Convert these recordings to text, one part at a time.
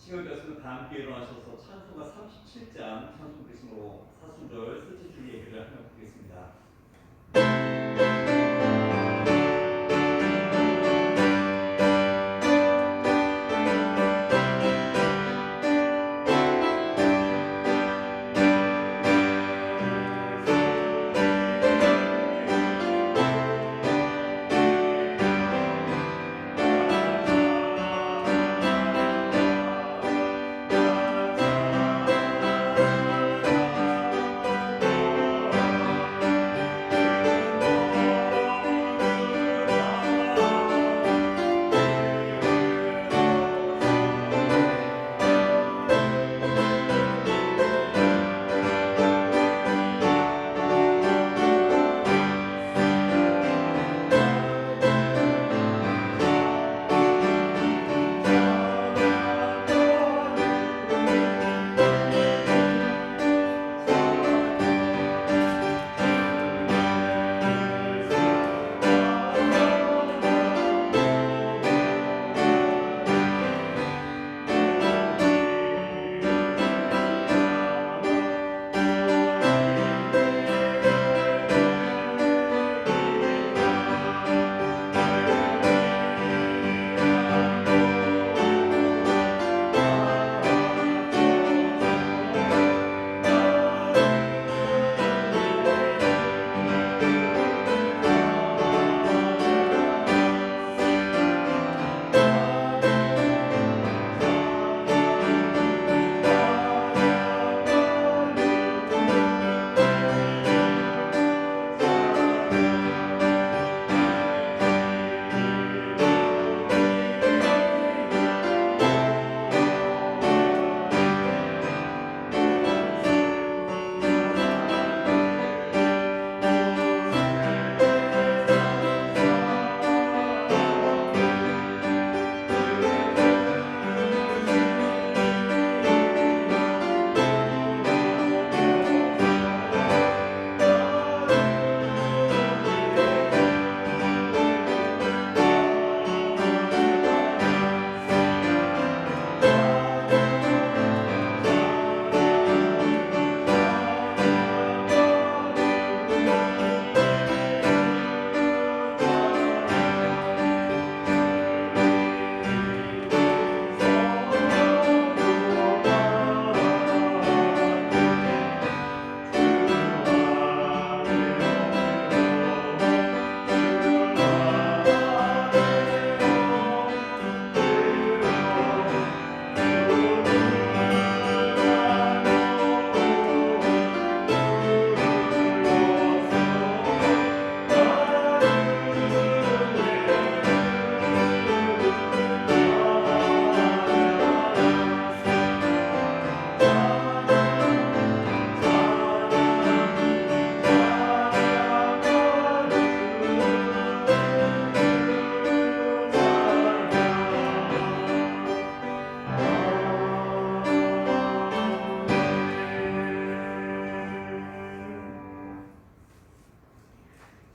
친구께서는 다 함께 일어나셔서 찬송가 37장 찬송 대신으로 사순절 셋째 주 예배를 하며 드리겠습니다.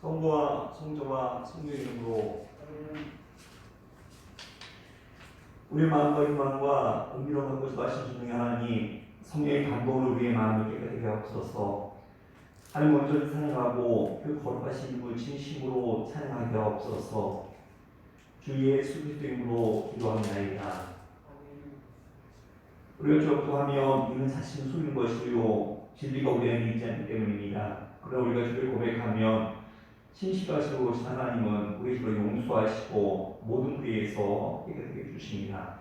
성부와 성자와 성령의 이름으로 우리 마음과 희망과 은밀한 곳에 하신 주님의 하나님, 성령의 감동으로 우리의 마음을 깨끗하게 하옵소서. 하나님 먼저 찬양하고 그 거룩하신 이름을 진심으로 찬양하게 하옵소서. 주 예수 그리스도의 이름으로 기도합나이다. 우리가 기도하면 이는 사실은 속인 것이요 진리가 우리 안에 있지 않기 때문입니다. 그러나 우리가 주를 고백하면 신실하시고 하나님은 우리 죄를 용서하시고 모든 불의에서 깨끗하게 해주십니다.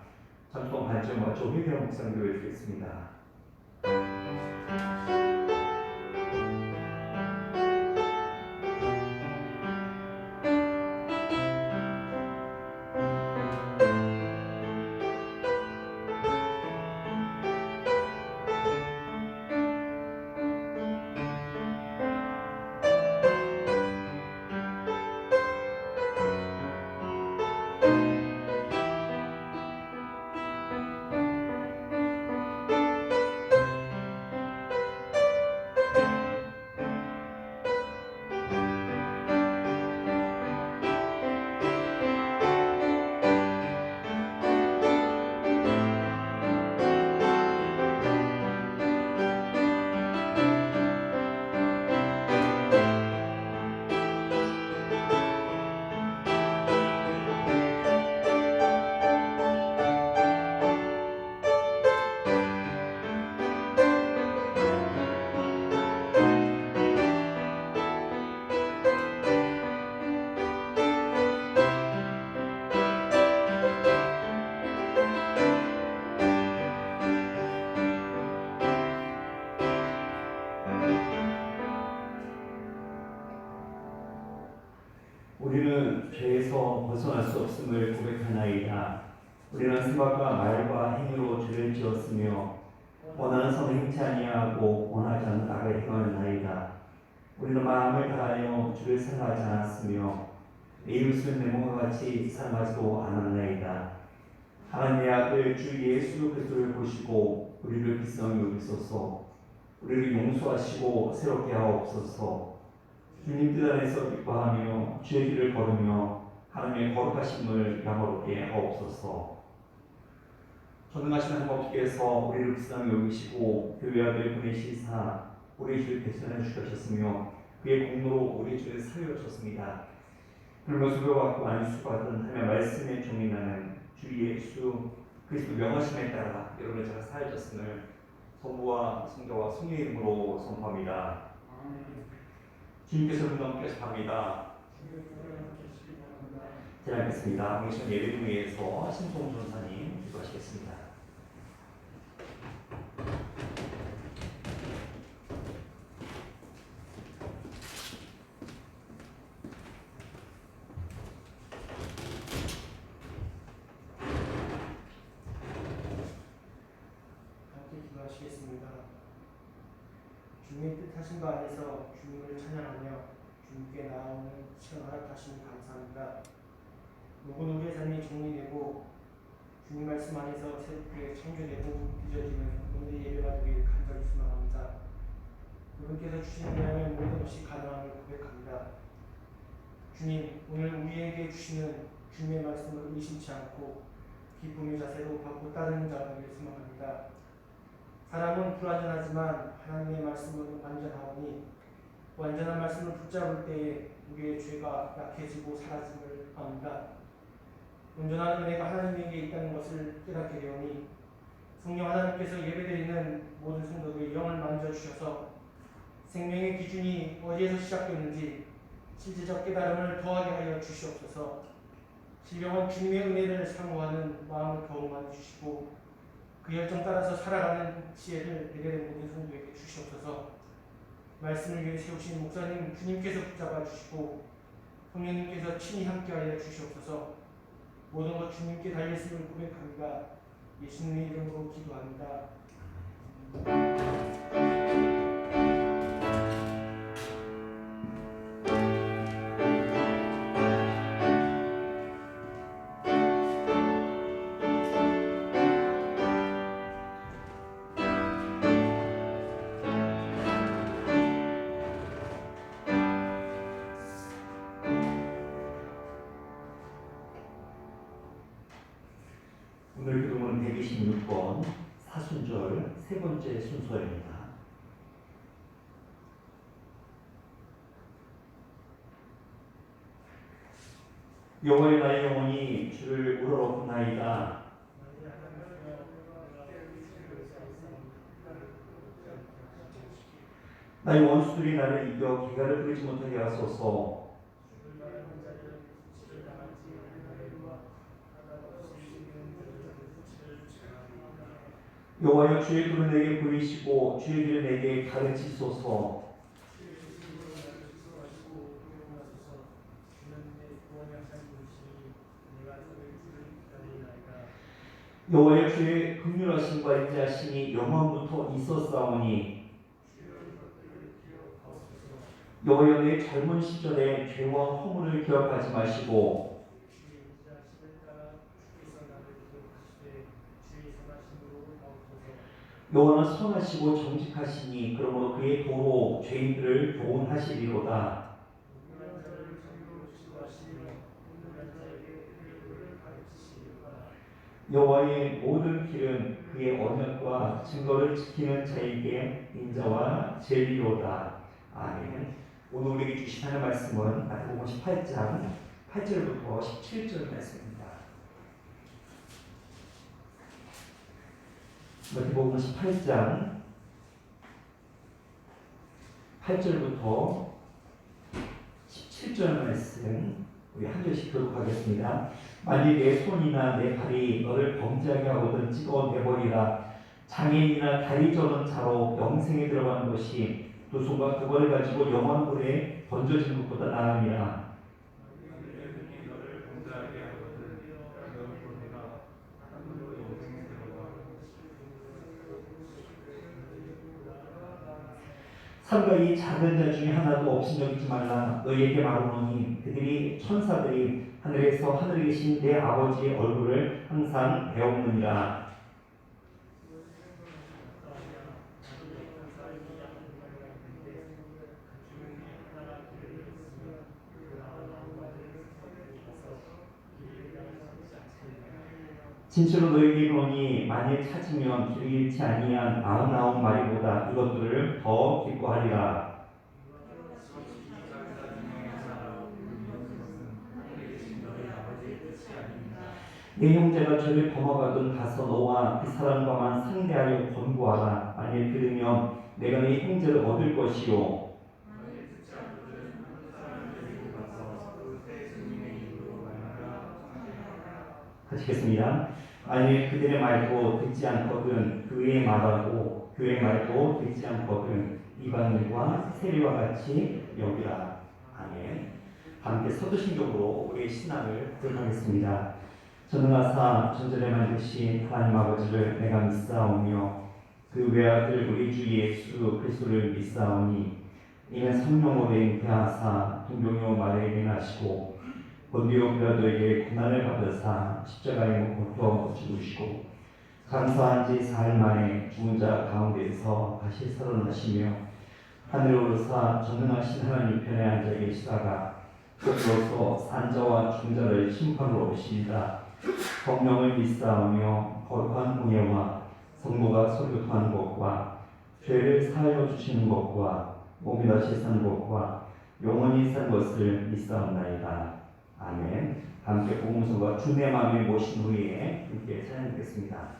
잠시 동안 반절 맞춰 회개하는 묵상 기도해주겠습니다. 우리는 죄에서 벗어날 수 없음을 고백하나이다. 우리는 생각과 말과 행위로 죄를 지었으며 원하는 선을 행치 아니하고 원하지 않는 악을 행하였나이다. 우리는 마음을 다하여 주를 사랑하지 않았으며 내 이웃을 내 몸과 같이 사랑하지도 않았나이다. 하나님의 아들 주 예수 그리스도를 보시고 우리를 불쌍히 여기소서. 우리를 용서하시고 새롭게 하옵소서. 주님 뜻 안에서 기뻐하며 주의 길을 걸으며 하나님의 거룩하심을 영화롭게 하옵소서. 전능하신 하나님 아버지께서 우리를 불쌍히 여기시고 교회 아들 보내시사 우리 주를 대신하여 주셨으며 그의 공로로 우리 주를 살려 주셨습니다. 그러며 수고받고 안수받은 하나님의 말씀의 종이 나는 주 예수 그리스도 명하심에 따라 여러분의 제가 사해졌음을 성부와 성자와 성령의 이름으로 선포합니다. 주님께서 우리 넘게 바랍니다. 지나겠습니다. 오늘 예배를 위해서 신송 전사님 기도하시겠습니다. 기도하시겠습니다. 주님의 뜻하신 바 안에서 주님을 찬양하며 주님께 나아오는 시간 허락하시니 감사합니다. 모든 우리의 삶이 정리되고 주님 말씀 안에서 새롭게 창조되고 빚어지는 오늘의 예배가 되길 간절히 소망합니다. 그분께서 주시는 은혜는 모든 것이 가능함을 고백합니다. 주님, 오늘 우리에게 주시는 주님의 말씀을 의심치 않고 기쁨의 자세로 받고 따르는 자가 되길 소망합니다. 사람은 불완전하지만 하나님의 말씀은 완전하오니 완전한 말씀을 붙잡을 때에 우리의 죄가 약해지고 사라짐을 압니다. 온전한 은혜가 하나님에게 있다는 것을 깨닫게 되오니 성령 하나님께서 예배드리는 모든 성도들의 영을 만져주셔서 생명의 기준이 어디에서 시작되는지 실제적 깨달음을 더하게 하여 주시옵소서. 신령한 주님의 은혜를 사모하는 마음을 경험하여 주시고 그 열정 따라서 살아가는 지혜를 내게 모든 성도에게 주시옵소서. 말씀을 위해 세우신 목사님 주님께서 붙잡아 주시고 성령님께서 친히 함께하여 주시옵소서. 모든 것 주님께 달렸음을 고백합니다. 예수님의 이름으로 기도합니다. 오늘 기도는 126번 사순절 세 번째 순서입니다. 여호와의 나의 영혼이 주를 우러러보나이다. 나의 원수들이 나를 이겨 개가를 부리지 못하게 하소서. 여호와여 주의 도를 내게 보이시고 주의 길을 내게 가르치소서. 여호와여 주의 긍휼하심과 인자하심이 영원부터 있었사오니 여호와여 내 젊은 시절의 죄와 허물을 기억하지 마시고 여호와는 선하시고 정직하시니 그러므로 그의 도로 죄인들을 교훈하시리로다. 여호와의 모든 길은 그의 언약과 증거를 지키는 자에게 인자와 진리로다. 아멘. 오늘 우리에게 주신 하나님의 말씀은 마태복음 18장 8절부터 17절 말씀입니다. 마태복음 18장 8절부터 17절 말씀 우리 한 절씩 교독하겠습니다. 만일 내 손이나 내 발이 너를 범죄하게 하거든 찍어내버리라. 장애인이나 다리 저는 자로 영생에 들어가는 것이 두 손과 두 발을 가지고 영원 불에 던져지는 것보다 나으니라. 삼가 이 작은 자 중에 하나도 없인 여기지 말라. 너희에게 말하노니 그들이 천사들이 하늘에서 하늘에 계신 내 아버지의 얼굴을 항상 배우느니라. 진실로 너희에게 이르노니 만일 찾으면 길을 잃지 아니한 99마리보다 이것들을 더 기뻐하리라. 내 형제가 죄를 범하거든 가서 너와 그 사람과만 상대하여 권고하라. 만일 들으면 내가 네 형제를 얻을 것이요. 하시겠습니다. 만일 그들의 말도 듣지 않거든 그의 말하고 그의 말도 듣지 않거든 이방인과 세리와 같이 여기라. 아멘. 함께 서두신경으로 우리의 신앙을 고백하겠습니다. 전능하사 전절에 만드신 하나님 아버지를 내가 믿사오며 그 외아들 우리 주 예수 그리스도를 믿사오니 이는 성령으로 잉태하사 동정녀 마리아에게 나시고 본디오 빌라도에게 고난을 받으사 십자가에 못 박혀 죽으시고 감사한 지 사흘 만에 죽은 자 가운데서 다시 살아나시며 하늘에 오르사 전능하신 하나님 편에 앉아 계시다가 끝으로서 산자와 중자를 심판으로 오시리라. 성령을 믿사오며 거룩한 공예와 성모가 설교하는 것과 죄를 사하여 주시는 것과 몸이 다시 사는 것과 영원히 산 것을 믿사옵나이다. 아멘. 함께 복음서가 주내 마음에 모신 후에 함께 찬양하겠습니다.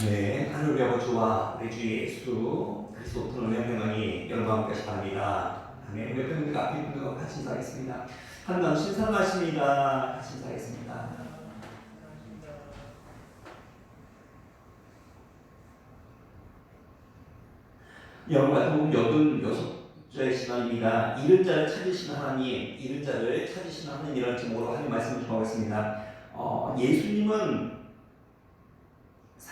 네, 하늘 우리 아버지와 우리 주 예수 그리스도 통하는 평강이 여러분과 함께 하시랍니다. 아멘. 우리 팬분들과 앞에 분들과 같이 인사하겠습니다. 한남 신사하십니다. 같이 인사하겠습니다. 여러분과 보면 86자의 시간입니다. 잃은 자를 찾으시는 하나님, 잃은 자를 찾으시는 하나님이라는 제목으로 하나님 말씀을 전하겠습니다. 예수님은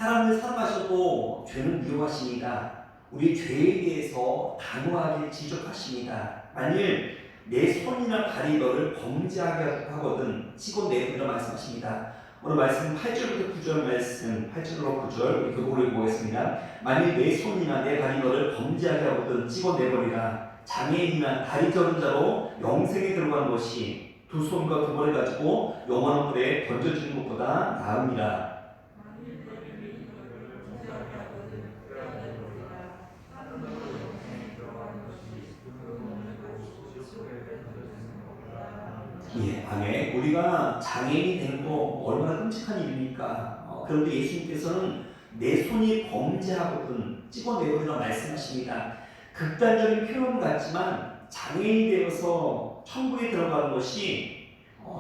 사람을 사랑하셔도 죄는 미워하십니다. 우리 죄에 대해서 단호하게 지적하십니다. 만일 내 손이나 발이 너를 범죄하게 하거든 찍어내버리라 말씀하십니다. 오늘 말씀 8절부터 9절 말씀 8절로 9절 우리 교독으로 읽어보겠습니다. 만일 내 손이나 내 발이 너를 범죄하게 하거든 찍어내버리라. 장애인이나 다리 저린 자로 영생에 들어가는 것이 두 손과 두 발을 가지고 영원한 불에 던져지는 것보다 나음이라. 예, 아멘. 우리가 장애인이 되는 거 얼마나 끔찍한 일입니까? 그런데 예수님께서는 내 손이 범죄하거든 찍어내버리라 말씀하십니다. 극단적인 표현 같지만 장애인이 되어서 천국에 들어가는 것이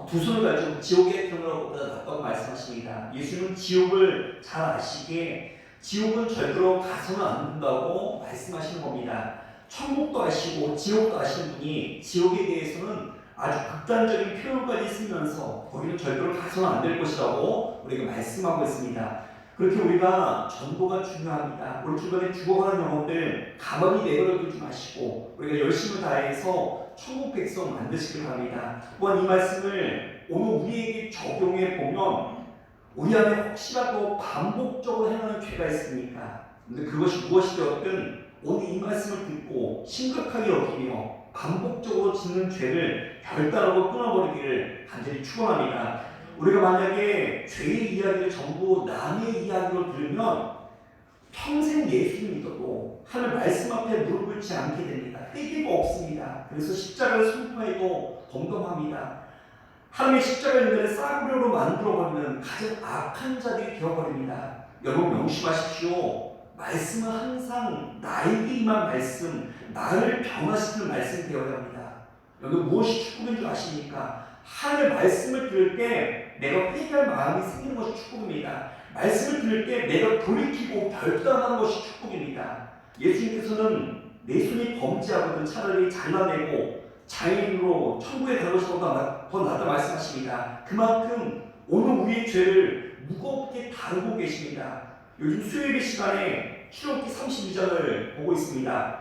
두 손을 가지고 지옥에 들어가는 것보다 낫다고 말씀하십니다. 예수님은 지옥을 잘 아시기에 지옥은 절대로 가서는 안 된다고 말씀하시는 겁니다. 천국도 아시고 지옥도 아시는 분이 지옥에 대해서는 아주 극단적인 표현까지 쓰면서 거기는 절대로 가서는 안 될 것이라고 우리가 말씀하고 있습니다. 그렇게 우리가 전도가 중요합니다. 우리 주변에 죽어가는 영혼들 가만히 내버려 두지 마시고 우리가 열심을 다해서 천국 백성 만드시길 바랍니다. 또한 이 말씀을 오늘 우리에게 적용해 보면 우리 안에 혹시라도 반복적으로 행하는 죄가 있습니까? 근데 그것이 무엇이 되었든 오늘 이 말씀을 듣고 심각하게 여기며 반복적으로 짓는 죄를 결단하고 끊어버리기를 간절히 축원합니다. 우리가 만약에 죄의 이야기를 전부 남의 이야기로 들으면 평생 예수를 믿어도 하늘 말씀 앞에 무릎 꿇지 않게 됩니다. 회개가 없습니다. 그래서 십자가를 선포해도 덤덤합니다. 하나님의 십자가 연단을 싸구려로 만들어버리는 가장 악한 자들이 되어버립니다. 여러분 명심하십시오. 말씀은 항상 나에게 임한 말씀, 나를 변화시키는 말씀이 되어야 합니다. 여기 무엇이 축복인 줄 아십니까? 하나님의 말씀을 들을 때 내가 회개할 마음이 생기는 것이 축복입니다. 말씀을 들을 때 내가 돌이키고 결단하는 것이 축복입니다. 예수님께서는 내 손이 범죄하거든 차라리 잘라내고 장애인으로 천국에 들어가셔도 더 낫다 말씀하십니다. 그만큼 오늘 우리의 죄를 무겁게 다루고 계십니다. 요즘 수요일 시간에 출애굽기 32장을 보고 있습니다.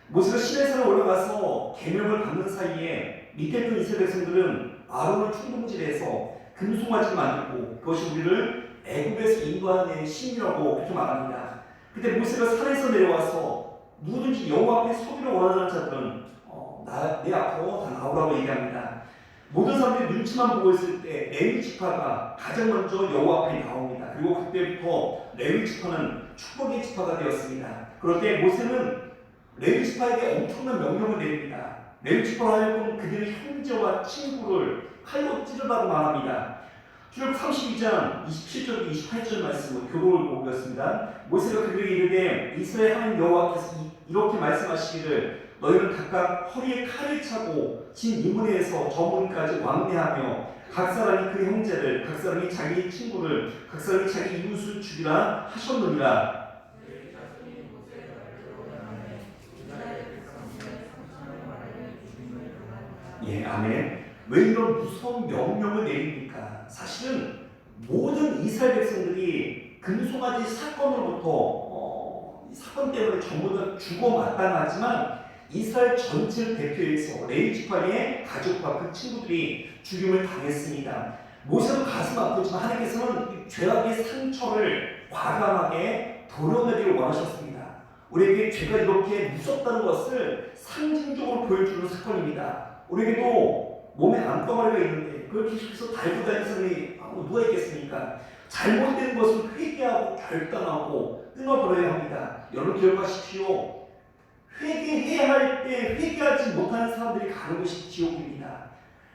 모세가 시내산에 올라가서 계명을 받는 사이에 밑에 있던 이스라엘 백성들은 아론을 충동질해서 금송아지를 만들고 그것이 우리를 애굽에서 인도하는 신이라고 그렇게 말합니다. 그때 모세가 산에서 내려와서 누구든지 여호와 앞에 서기를 원하는 자들은 내 앞으로 다 나오라고 얘기합니다. 모든 사람들이 눈치만 보고 있을 때 레위 지파가 가장 먼저 여호와 앞에 나옵니다. 그리고 그때부터 레위 지파는 축복의 지파가 되었습니다. 그럴 때 모세는 레위 지파에게 엄청난 명령을 내립니다. 레위 지파로 하여금 그들의 형제와 친구를 칼로 찌르라고 말합니다. 출애굽 32장 27절 28절 말씀을 교독을 보고 있습니다. 모세가 그들에게 이르되 이스라엘 하나님 여호와께서 이렇게 말씀하시기를 너희는 각각 허리에 칼을 차고 진 이문에서 저 문까지 왕래하며 각 사람이 그 형제를 각 사람이 자기 친구를 각 사람이 자기 이웃을 죽이라 하셨느니라. 예, 아멘. 왜 이런 무서운 명령을 내립니까? 사실은 모든 이스라엘 백성들이 금송아지 사건으로부터 이 사건 때문에 전부 다 죽어 마땅하지만 이스라엘 전체를 대표해서 레위 지파의 가족과 그 친구들이 죽임을 당했습니다. 모세도 가슴 아프지만 하나님께서는 죄악의 상처를 과감하게 도려내기를 원하셨습니다. 우리에게 죄가 이렇게 무섭다는 것을 상징적으로 보여주는 사건입니다. 우리에게도 몸에 암덩어리가 있는데 그걸 계속해서 달고 다니는 사람이 누가 있겠습니까? 잘못된 것을 회개하고 결단하고 끊어버려야 합니다. 여러분 기억하십시오. 회개해야 할 때 회개하지 못하는 사람들이 가는 것이 지옥입니다.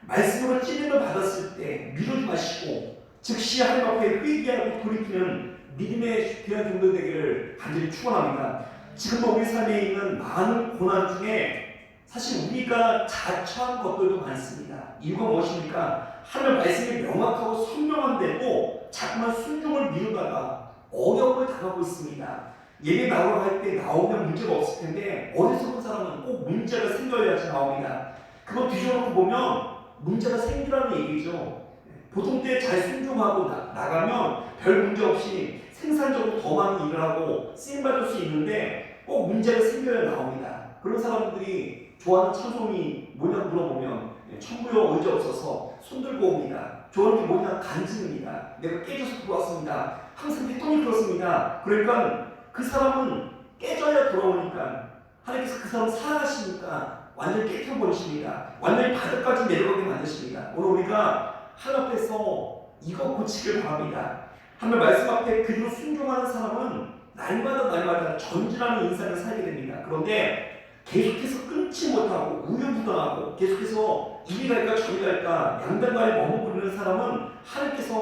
말씀으로 찔림을 받았을 때 미루지 마시고 즉시 하나님 앞에 회개하고 돌이키는 믿음의 귀한 종들 되기를 간절히 축원합니다. 지금도 우리 삶에 있는 많은 고난 중에 사실 우리가 자처한 것들도 많습니다. 이유가 무엇입니까? 하나님의 말씀이 명확하고 선명한데도 자꾸만 순종을 미루다가 어려움을 당하고 있습니다. 예배 나오러 갈 때 나오면 문제가 없을 텐데 어리석은 사람은 꼭 문제가 생겨야지 나옵니다. 그거 뒤져놓고 보면 문제가 생기라는 얘기죠. 보통 때 잘 순종하고 나가면 별 문제 없이 생산적으로 더 많은 일을 하고 쓰임받을 수 있는데 꼭 문제가 생겨야 나옵니다. 그런 사람들이 좋아하는 찬송이 뭐냐 물어보면 천부여 의지 없어서 손들고 옵니다. 좋아하는 게 뭐냐 간증입니다. 내가 깨져서 돌아왔습니다. 항상 패턴이 그렇습니다. 그러니까 그 사람은 깨져야 돌아오니까 하나님께서 그 사람을 사랑하시니까 완전히 깨트려버리십니다. 완전히 바닥까지 내려가게 만드십니다. 오늘 우리가 하나님 앞에서 이거 고치길 바랍니다. 하나님 말씀 앞에 그대로 순종하는 사람은 날마다 전진하는 인생을 살게 됩니다. 그런데 계속해서 끊지 못하고 우유부단하고 계속해서 이리 갈까 저리 갈까 양단간에 머무르는 사람은 하나님께서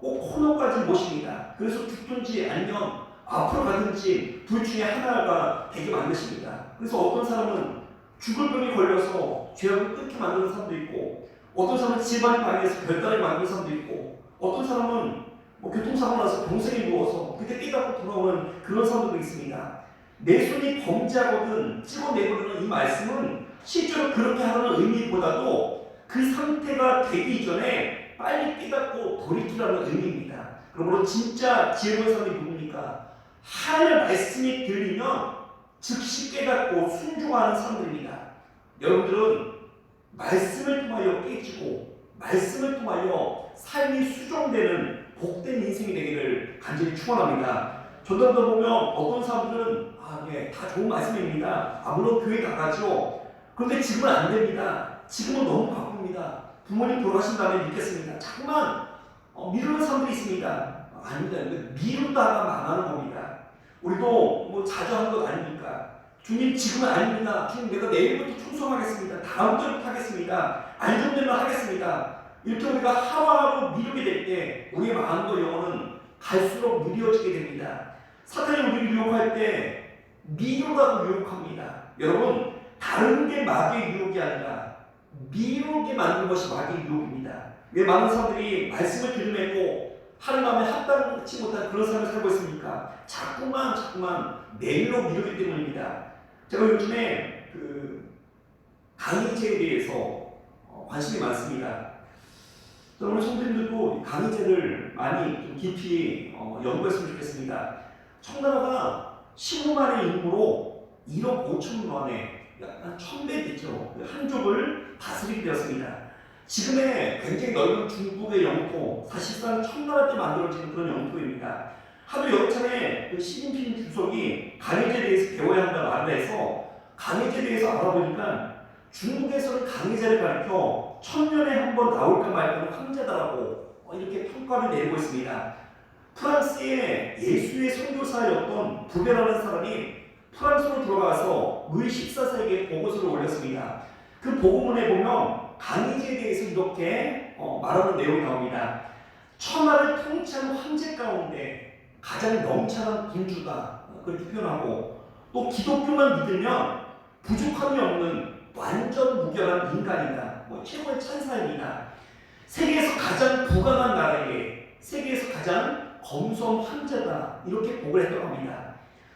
꼭 코너까지 모십니다. 그래서 죽든지 아니면 앞으로 가든지 둘 중에 하나가 되게 만드십니다. 그래서 어떤 사람은 죽을 병에 걸려서 죄악을 끊게 만드는 사람도 있고, 어떤 사람은 집안이 망해서 별다르게 만드는 사람도 있고, 어떤 사람은 교통사고 나서 병생에 누워서 그때 깨닫고 돌아오는 그런 사람들도 있습니다. 내 손이 범죄하거든 찍어내버리는 이 말씀은 실제로 그렇게 하라는 의미보다도 그 상태가 되기 이전에 빨리 깨닫고 돌이키라는 의미입니다. 그러므로 진짜 지혜로운 사람이 누굽니까? 하나님의 말씀이 들리면 즉시 깨닫고 순종하는 사람들입니다. 여러분들은 말씀을 통하여 깨지고 말씀을 통하여 삶이 수정되는 복된 인생이 되기를 간절히 축원합니다. 전도하다 보면 어떤 사람들은 다 좋은 말씀입니다. 물론 교회 나가죠. 그런데 지금은 안 됩니다. 지금은 너무 바쁩니다. 부모님 돌아가신 다음에 믿겠습니다. 자꾸만 미루는 사람들이 있습니다. 아닙니다. 미루다가 망하는 겁니다. 우리도 자주 하는 것 아닙니까? 주님 지금은 아닙니다. 주님 내가 내일부터 충성하겠습니다. 다음 달부터 하겠습니다. 안정되면 하겠습니다. 이렇게 우리가 하루하루 미루게 될 때 우리의 마음과 영혼은 갈수록 무뎌지게 됩니다. 사탄이 우리를 유혹할 때 미루라고 유혹합니다. 여러분 다른 게 마귀의 유혹이 아니라 미루게 만드는 것이 마귀의 유혹입니다. 왜 많은 사람들이 말씀을 들으면고 하나님 마음에 합당치 못한 그런 삶을 살고 있습니까? 자꾸만 내일로 미루기 때문입니다. 제가 요즘에 강의제에 대해서 관심이 많습니다. 오늘 성도님들도 강의제를 많이 좀 깊이 연구했으면 좋겠습니다. 청나라가 15만의 인구로 1억 5천 원에 약 1000배 됐죠. 한족을 다스리게 되었습니다. 지금의 굉장히 넓은 중국의 영토, 사실상 청나라 때 만들어진 그런 영토입니다. 하도 여러 차례 시진핑 주석이 강의제에 대해서 배워야 한다 말을 해서 강의제에 대해서 알아보니까 중국에서는 강의제를 가르쳐 1000년에 한 번 나올까 말까는 황제다라고 이렇게 평가를 내리고 있습니다. 프랑스의 예수의 선교사였던 부베라는 사람이 프랑스로 들어가서 루이 14세에게 보고서를 올렸습니다. 그 보고문에 보면 강의제에 대해서 이렇게 말하는 내용이 나옵니다. 천하를 통치하는 황제 가운데 가장 명철한 군주다 그렇게 표현하고, 또 기독교만 믿으면 부족함이 없는 완전 무결한 인간이다. 최고의 천사입니다. 세계에서 가장 부강한 나라에 세계에서 가장 검소한 황제다 이렇게 보고를 했다고 합니다.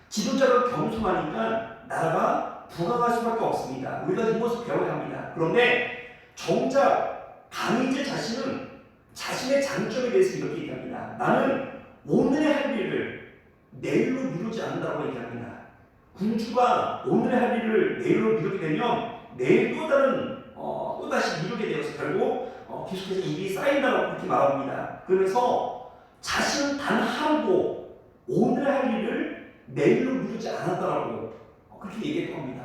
지도자가 겸손하니까 나라가 부강할 수밖에 없습니다. 우리가 이것을 배워야 합니다. 그런데 정작 강의제 자신은 자신의 장점에 대해서 이렇게 얘기합니다. 나는 오늘의 할 일을 내일로 미루지 않는다고 얘기합니다. 군주가 오늘의 할 일을 내일로 미루게 되면 내일 또 다른 또다시 미루게 되어서 결국 계속해서 일이 쌓인다고 그렇게 말합니다. 그래서 자신은 단 하루도 오늘의 할 일을 내일로 미루지 않았다라고 그렇게 얘기했다고 합니다.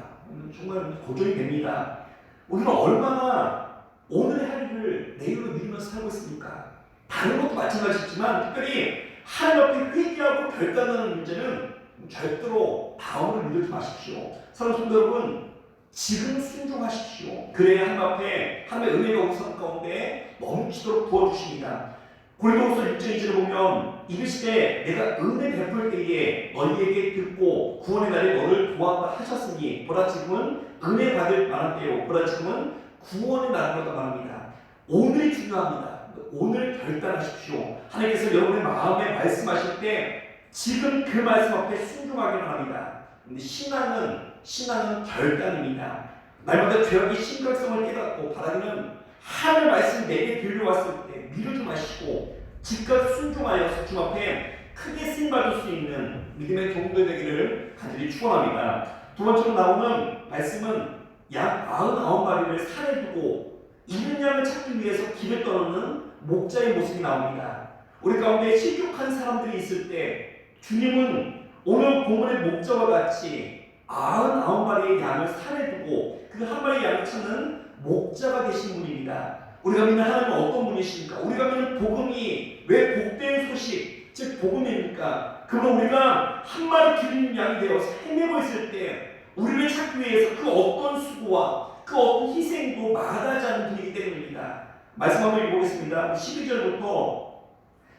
정말 고전이 됩니다. 우리는 얼마나 오늘의 할 일을 내일로 미루면서 살고 있습니까? 다른 것도 마찬가지지만 특별히 하나님 앞에 회개하고 결단하는 문제는 절대로 다음을 미루지 마십시오. 사랑하는 성도 여러분, 지금 순종하십시오. 그래야 하나님 앞에 하나님의 은혜가 우리 삶 가운데 멈추도록 도와주십니다. 고린도후서 6장 2절을 보면 이르시되 내가 은혜 베풀 때에 너희에게 듣고 구원의 날에 너를 도왔다 하셨으니 보라 지금은 은혜 받을 만한 때요 보라 지금은 구원의 날이라고 말합니다. 오늘이 중요합니다. 오늘 결단하십시오. 하나님께서 여러분의 마음에 말씀하실 때 지금 그 말씀 앞에 순종하기를 합니다. 근데 신앙은 결단입니다. 날마다 죄악의 심각성을 깨닫고 바라기는 하나님의 말씀이 내게 들려왔을 때 미루지 마시고 즉각 순종하여서 주 앞에 크게 쓰임받을 수 있는 믿음의 종도 되기를 간절히 축원합니다. 두 번째로 나오는 말씀은 양 99마리를 산에 두고 잃은 양을 찾기 위해서 길을 떠나는 목자의 모습이 나옵니다. 우리 가운데 실족한 사람들이 있을 때 주님은 오늘 본문의 목자와 같이 99마리의 양을 산에 두고 그 한 마리의 양을 찾는 목자가 되신 분입니다. 우리가 믿는 하나님은 어떤 분이십니까? 우리가 믿는 복음이 왜 복된 소식, 즉 복음입니까? 그러면 우리가 한 마리 기른 양이 되어서 헤매고 있을 때 우리를 찾기 위해서 그 어떤 수고와 그 어떤 희생도 마다하지 않는 분이기 때문입니다. 말씀 한번 읽어보겠습니다. 12절부터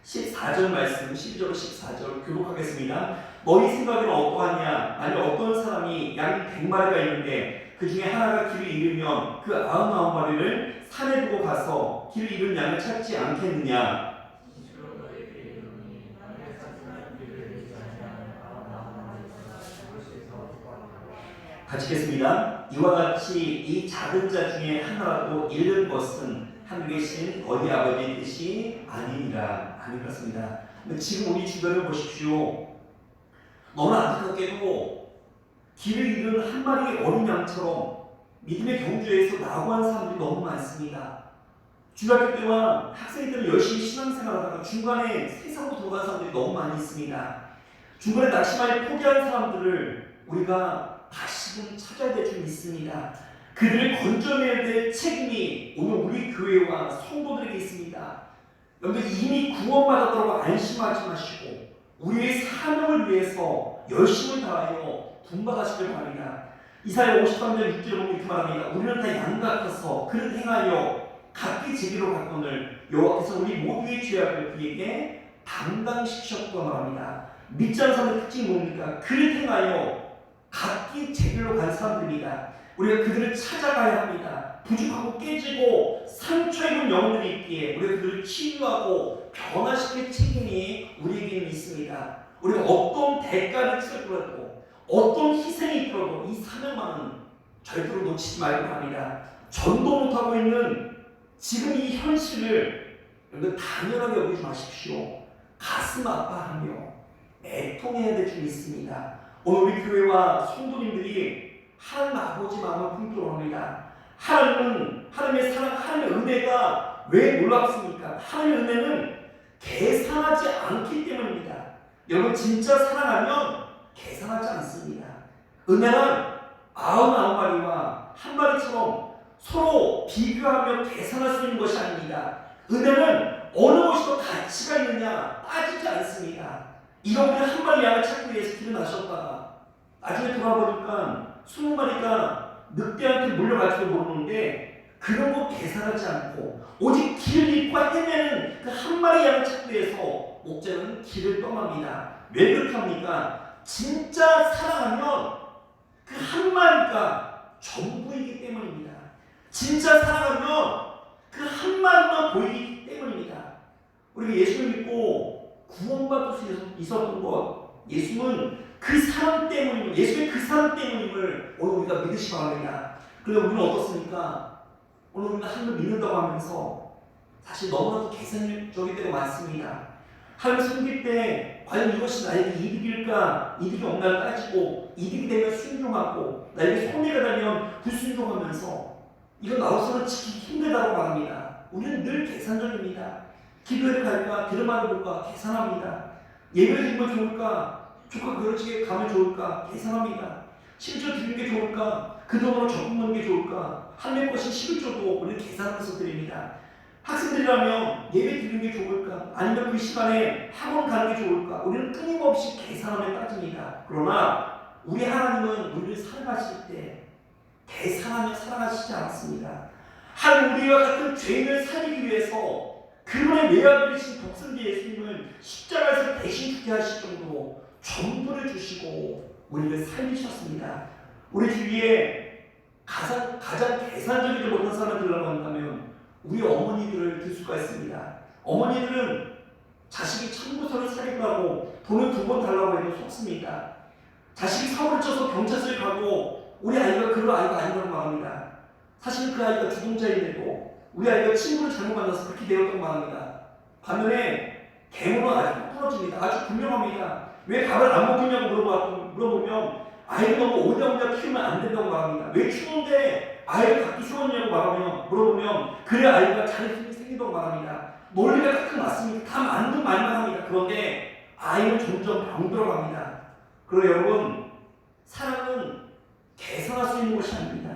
14절 말씀, 12절 14절 교독하겠습니다. 너희 생각에는 어떠하냐? 만약 어떤 사람이 양이 100마리가 있는데 그 중에 하나가 길을 잃으면 그 99마리를 산에 두고 가서 길을 잃은 양을 찾지 않겠느냐? 같이 읽겠습니다. 이와 같이 이 작은 자 중에 하나라도 잃는 것은 하늘에 계신 너희 아버지의 뜻이 아니니라. 아멘. 그렇습니다. 지금 우리 주변을 보십시오. 너무나 안타깝게도 길을 잃은 한 마리의 어린 양처럼 믿음의 경주에서 낙오한 사람들이 너무 많습니다. 중학교 때와 학생들은 열심히 신앙생활하다가 중간에 세상으로 들어간 사람들이 너무 많이 있습니다. 중간에 낙심하여 포기한 사람들을 우리가 다시금 찾아야 될 줄 믿습니다. 그들을 건져내야 될 책임이 오늘 우리 교회와 성도들에게 있습니다. 여러분 이미 구원받았다고 안심하지 마시고 우리의 사명을 위해서 열심을 다하여 분발하시길 바랍니다. 이사야 53장 6절에 보면 이렇게 말합니다. 우리는 다 양 같아서 그릇 행하여 각기 제기로 갔거늘 여호와께서 우리 모두의 죄악을 그에게 담당시키셨다고 말합니다. 믿지 않는 사람의 특징이 뭡니까? 그릇 행하여 각기 제길로 간 사람들입니다. 우리가 그들을 찾아가야 합니다. 부족하고 깨지고 상처 입은 영혼들이 있기에 우리가 그들을 치유하고 변화시킬 책임이 우리에게는 있습니다. 우리가 어떤 대가를 치르더라도 어떤 희생이 있더라도 이 사명만은 절대로 놓치지 말고 합니다. 전도 못하고 있는 지금 이 현실을 여러분 당연하게 여기지 마십시오. 가슴 아파하며 애통해야 될 줄 믿습니다. 오늘 우리 교회와 성도님들이 하나님 아버지 마음을 품도록 합니다. 하나님의 사랑, 하나님의 은혜가 왜 놀랍습니까? 하나님의 은혜는 계산하지 않기 때문입니다. 여러분 진짜 사랑하면 계산하지 않습니다. 은혜는 99마리와 한 마리처럼 서로 비교하며 계산할 수 있는 것이 아닙니다. 은혜는 어느 것이 더 가치가 있느냐 따지지 않습니다. 이런 분이 한 마리 양을 찾기 위해서 길을 나셨다가 나중에 돌아보니까 20마리가 늑대한테 물려갈지도 모르는데 그런 거 계산하지 않고 오직 길을 잃고 헤매는 그 한 마리 양을 찾기 위해서 목자는 길을 떠납니다. 왜 그렇게 합니까? 진짜 사랑하면 그 한 마리가 전부이기 때문입니다. 진짜 사랑하면 그 한 마리만 보이기 때문입니다. 우리가 예수를 믿고 구원받을 수 있었던 것, 예수는 그 사람 때문임을, 예수의 그 사람 때문임을 오늘 우리가 믿으시기 바랍니다. 그런데 우리는 어떻습니까? 오늘 우리가 하나님을 믿는다고 하면서 사실 너무나도 계산적일 때가 많습니다. 하나님 섬길 때 과연 이것이 나에게 이득일까, 이득이 없나를 따지고 이득이 되면 순종하고 나에게 손해가 되면 불순종하면서 이거 나로서는 지키기 힘들다고 말합니다. 우리는 늘 계산적입니다. 기도회를 갈까, 들음하는 볼까 계산합니다. 예배를 드리면 좋을까, 조카 그렇게 가면 좋을까 계산합니다. 심지어 드리는 게 좋을까, 그 돈으로 적금 넣는 게 좋을까, 하나님 것이 11조도 우리는 계산하면서 드립니다. 학생들이라면 예배 드리는 게 좋을까, 아니면 그 시간에 학원 가는 게 좋을까, 우리는 끊임없이 계산하며 따집니다. 그러나 우리 하나님은 우리를 사랑하실 때 계산하며 사랑하시지 않았습니다. 하나님 우리와 같은 죄인을 살리기 위해서 그분의 외아들이신 독생자 예수님을 십자가에서 대신 죽게 하실 정도로 전부를 주시고 우리를 살리셨습니다. 우리 주위에 가장 계산적이지 못한 사람을 들라고 한다면 우리 어머니들을 들 수가 있습니다. 어머니들은 자식이 참고서를 사겠다고 돈을 2번 달라고 해도 속습니다. 자식이 사고를 쳐서 경찰서에 가고 우리 아이가 그런 아이가 아니라고 말합니다. 사실 그 아이가 주동자인데도 우리 아이가 친구를 잘못 만나서 그렇게 되었다고 말합니다. 반면에 계모는 아주 똑부러집니다. 아주 분명합니다. 왜 밥을 안 먹겠냐고 물어보면 아이를 너무 오냐오냐 키우면 안 된다고 말합니다. 왜 키우는데 아이를 갖기 세웠냐고 물어보면 그래 아이가 자립심이 생긴다고 말합니다. 논리가 다 맞습니다. 다 맞는 말만 합니다. 그런데 아이는 점점 병들어갑니다. 그러나 여러분, 사랑은 계산할 수 있는 것이 아닙니다.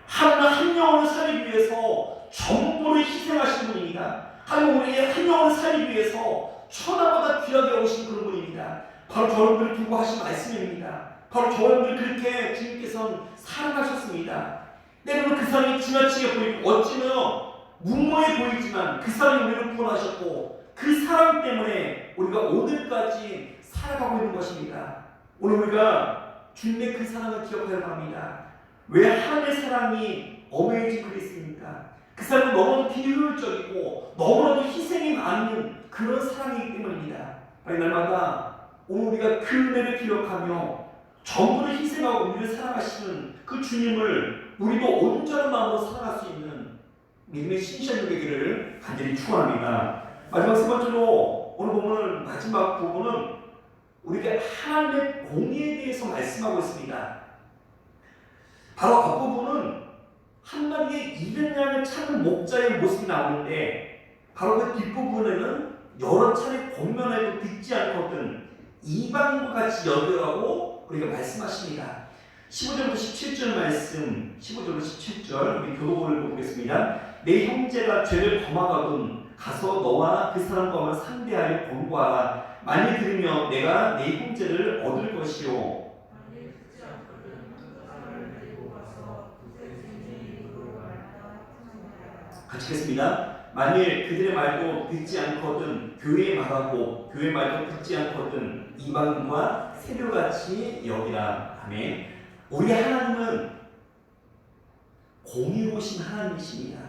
하나님은 한 영혼을 살리기 위해서 전부를 희생하신 분입니다. 하나님은 우리의 한 영혼을 살리기 위해서 천하보다 귀하게 오신 그런 분입니다. 바로 저분들을 두고 하신 말씀입니다. 바로 저분들을 그렇게 주님께서는 사랑하셨습니다. 때로는 그 사람이 지나치게 보이고 어찌면 무모해 보이지만 그 사람이 우리를 구원하셨고 그 사랑 때문에 우리가 오늘까지 살아가고 있는 것입니다. 오늘 우리가 주님의 그 사랑을 기억하려고 합니다. 왜 하나님의 사랑이 어메이징 그리스입니까? 그 사람은 너무나도 비효율적이고 너무나도 희생이 많은 그런 사랑이기 때문입니다. 날마다 오늘 우리가 그 은혜를 기억하며 전부를 희생하고 우리를 사랑하시는 그 주님을 우리도 온전한 마음으로 사랑할 수 있는 믿음의 신실한 되기를 간절히 축원합니다. 마지막 세 번째로 오늘 보면 마지막 부분은 우리가 하나님의 공의에 대해서 말씀하고 있습니다. 바로 앞부분은 한 마리의 200양을 찾는 목자의 모습이 나오는데 바로 그 뒷부분에는 여러 차례 권면해도 듣지 않거든 이방인과 같이 여겨라고 우리가 말씀하십니다. 15절부터 17절 말씀, 15절부터 17절 우리 교도본을 보겠습니다. 내 형제가 죄를 범하거든 가서 너와 그 사람과만 상대하여 권고하라. 만일 들으면 내가 내 형제를 얻을 것이요. 같이 읽겠습니다. 만일 그들의 말도 듣지 않거든 교회의 말하고 교회 말도 듣지 않거든 이방인과 세류같이 여기라. 아멘. 우리 하나님은 공의로우신 하나님이십니다.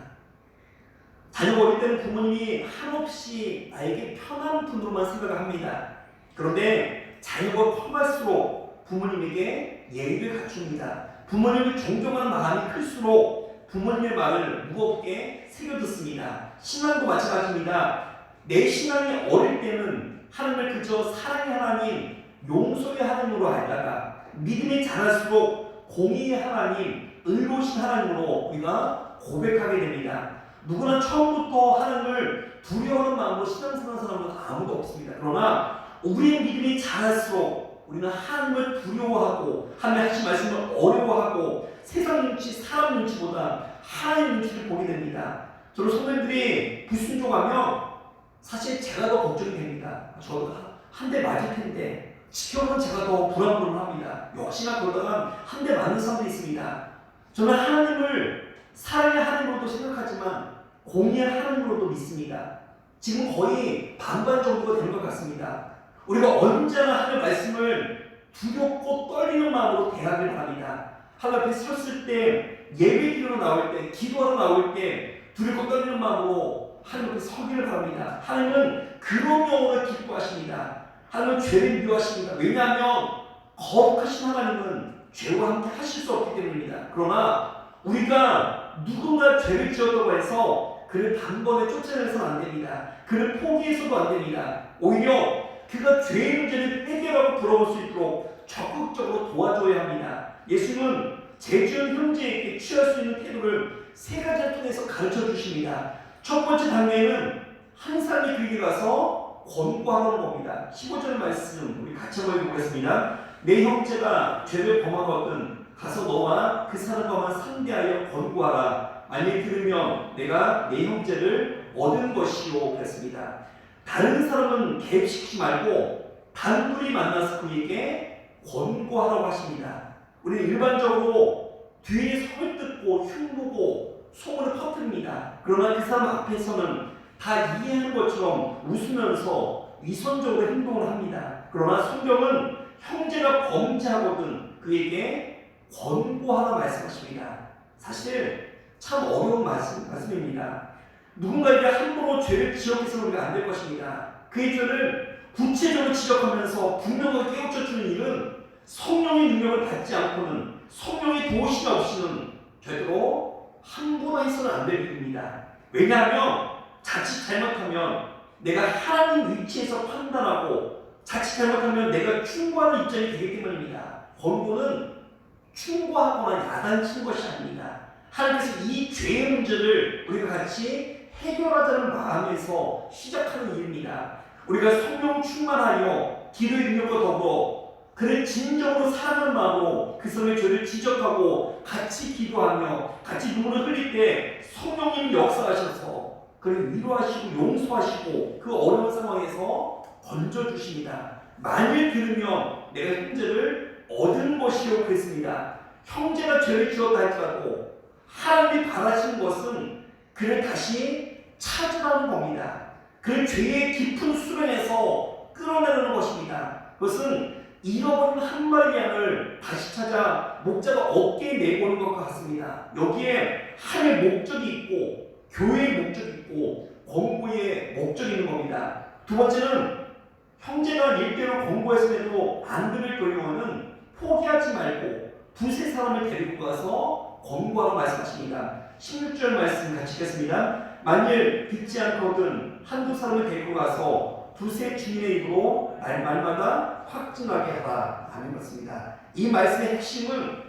자녀가 어릴 때는 부모님이 한없이 나에게 편한 분으로만 생각을 합니다. 그런데 자녀가 커갈수록 부모님에게 예의를 갖춥니다. 부모님을 존경하는 마음이 클수록 부모님의 말을 무겁게 새겨듣습니다. 신앙도 마찬가지입니다. 내 신앙이 어릴 때는 하나님을 그저 사랑의 하나님, 용서의 하나님으로 알다가 믿음이 자랄수록 공의의 하나님, 의로우신 하나님으로 우리가 고백하게 됩니다. 누구나 처음부터 하나님을 두려워하는 마음으로 신앙생활하는 사람은 아무도 없습니다. 그러나 우리의 믿음이 자랄수록 우리는 하나님을 두려워하고 하나님의 하신 말씀을 어려워하고 세상 눈치, 사람 눈치보다 하나님 눈치를 보게 됩니다. 저는 선배님들이 불순종하면 사실 제가 더 걱정이 됩니다. 저도 한 대 맞을 텐데 지켜보면 제가 더 불안불안합니다. 역시나 그러다가 한 대 맞는 사람도 있습니다. 저는 하나님을 사랑의 하나님으로도 생각하지만 공의의 하나님으로도 믿습니다. 지금 거의 반반 정도가 된 것 같습니다. 우리가 언제나 하나님의 말씀을 두렵고 떨리는 마음으로 대하길 바랍니다. 하나님 앞에 섰을 때, 예배드리러 나올 때, 기도하러 나올 때 두렵고 떨리는 마음으로 하나님 앞에 서기를 바랍니다. 하나님은 그런 영혼을 기뻐하십니다. 하나님은 죄를 미워하십니다. 왜냐하면 거룩하신 하나님은 죄와 함께 하실 수 없기 때문입니다. 그러나 우리가 누군가 죄를 지었다고 해서 그를 단번에 쫓아내서는 안 됩니다. 그를 포기해서도 안 됩니다. 오히려 그가 죄의 문제를 해결하고 돌아올 수 있도록 적극적으로 도와줘야 합니다. 예수는 죄 지은 형제에게 취할 수 있는 태도를 세 가지를 통해서 가르쳐 주십니다. 첫 번째 단계에는 한 사람이 그에게 가서 권고하는 겁니다. 15절 말씀 우리 같이 한번 읽어보겠습니다. 내 형제가 죄를 범하거든 가서 너와 그 사람과만 상대하여 권고하라. 만일 들으면 내가 내 형제를 얻은 것이요. 그랬습니다. 다른 사람은 개입시키지 말고 단둘이 만나서 그에게 권고하라고 하십니다. 우리는 일반적으로 뒤에 소리 듣고 흉보고 소문을 퍼뜨립니다. 그러나 그 사람 앞에서는 다 이해하는 것처럼 웃으면서 위선적으로 행동을 합니다. 그러나 성경은 형제가 범죄하거든 그에게 권고하라 말씀하십니다. 사실 참 어려운 말씀입니다. 누군가에게 함부로 죄를 지적해서는 우리가 안 될 것입니다. 그의 죄를 구체적으로 지적하면서 분명하게 깨우쳐주는 일은 성령의 능력을 받지 않고는 성령의 도우심 없이는 되도록 함부로 해서는 안 될 일입니다. 왜냐하면 자칫 잘못하면 내가 하나님 위치에서 판단하고 자칫 잘못하면 내가 충고하는 입장이 되기 때문입니다. 권고는 충고하거나 야단치는 것이 아닙니다. 하나님께서 이 죄의 문제를 우리가 같이 해결하자는 마음에서 시작하는 일입니다. 우리가 성령 충만하여 기도의 능력과 더불어 그를 진정으로 사랑하는 마음으로 그 사람의 죄를 지적하고 같이 기도하며 같이 눈물을 흘릴 때 성령님 역사하셔서 그를 위로하시고 용서하시고 그 어려운 상황에서 건져주십니다. 만일 들으면 내가 형제를 얻은 것이요 그랬습니다. 형제가 죄를 지었다 할지라도 하나님이 바라시는 것은 그를 다시 찾으라는 겁니다. 그를 죄의 깊은 수렁에서 끌어내는 것입니다. 그것은 잃어버린 한 마리 양을 다시 찾아 목자가 어깨에 메고 오는 것과 같습니다. 여기에 하나님의 목적이 있고 교회의 목적이 있고 권고의 목적이 있는 겁니다. 두 번째는 형제가 일대로 권고했음에도 안 들을 경우는 포기하지 말고 두세 사람을 데리고 가서 권고하라고 말씀하십니다. 16절 말씀 같이 읽겠습니다. 만일 듣지 않거든 한두 사람을 데리고 가서 두세 주민의 입으로 말마다 확증하게 하라. 아멘. 그렇습니다. 이 말씀의 핵심은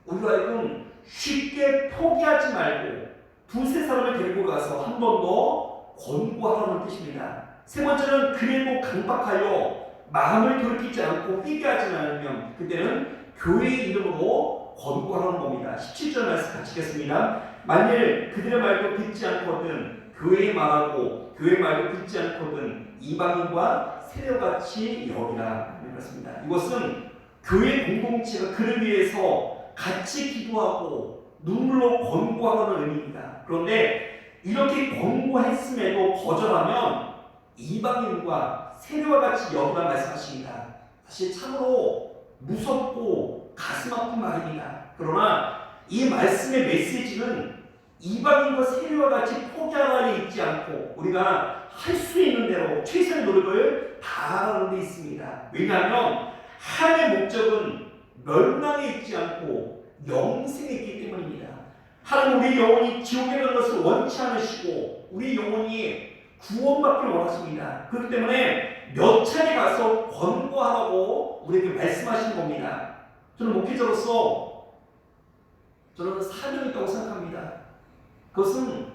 우리가 하여금 쉽게 포기하지 말고 두세 사람을 데리고 가서 한 번 더 권고하라는 뜻입니다. 세 번째는 그래도 강박하여 마음을 돌이키지 않고 회개하지 않으면 그때는 교회의 이름으로 권고하라는 겁니다. 17절 말씀 같이 읽겠습니다. 만일 그들의 말도 듣지 않거든 교회의 말하고 교회의 말도 듣지 않거든 이방인과 세력같이 여기라. 그렇습니다. 이것은 교회 공동체가 그를 위해서 같이 기도하고 눈물로 권고하라는 의미입니다. 그런데 이렇게 권고했음에도 거절하면 이방인과 세력과 같이 여기라 말씀하십니다. 사실 참으로 무섭고 가슴 아픈 말입니다. 그러나 이 말씀의 메시지는 이방인과 세력과 같이 포기하라에 있지 않고 우리가 할 수 있는 대로 최선의 노력을 다하는 데 있습니다. 왜냐하면 하나님의 목적은 멸망에 있지 않고 영생에 있기 때문입니다. 하나님 우리 영혼이 지옥에 가는 것을 원치 않으시고 우리 영혼이 구원받기를 원하십니다. 그렇기 때문에 몇 차례 가서 권고하라고 우리에게 말씀하시는 겁니다. 저는 목회자로서 저는 사명이 있다고 생각합니다. 그것은